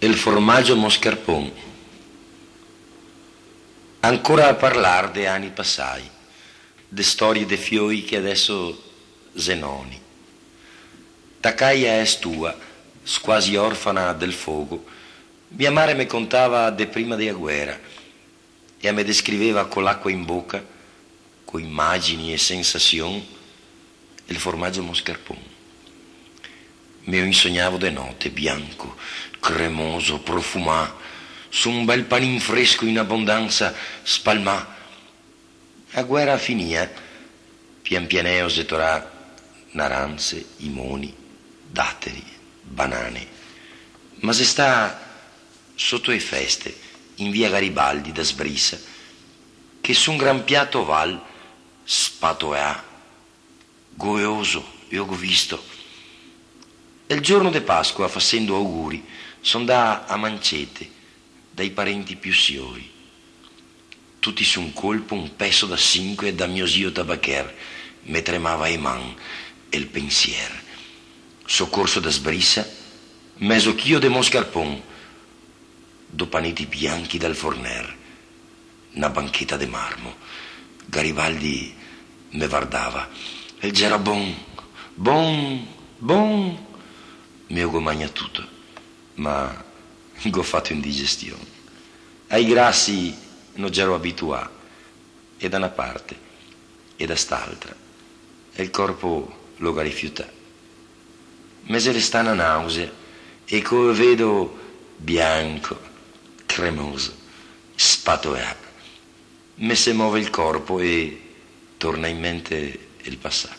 Il formaggio mascarpone. Ancora a parlare de anni passai, de storie de fioi che adesso zenoni. Tacaia è tua, quasi orfana del fuoco, mia madre mi contava de prima della guerra e me descriveva con l'acqua in bocca, con immagini e sensazioni, il formaggio mascarpone. Mi insognavo de notte, bianco, cremoso, profumato, su un bel panin fresco in abbondanza spalmà. La guerra finia, pian pianeo setorà naranze, imoni, datteri, banane. Ma se sta sotto le feste, in via Garibaldi da Sbrissa, che su un gran piatto val spatoea, goioso, io ho visto. E il giorno di Pasqua, facendo auguri, son da a Mancete, dai parenti più siori. Tutti su un colpo, un pezzo da 5 da mio zio Tabacher, me tremava i man e il pensier. Soccorso da Sbrissa, mesochio de mascarpone, do paniti bianchi dal forner, una banchetta de marmo. Garibaldi me guardava, e c'era bon. Mi ho mangiato tutto, ma ho fatto indigestione. Ai grassi non ero abituato, e da una parte e da st'altra, e il corpo lo rifiuta. Ma se resta una nausea, e come vedo bianco, cremoso, spatoiato, mi si muove il corpo e torna in mente il passato.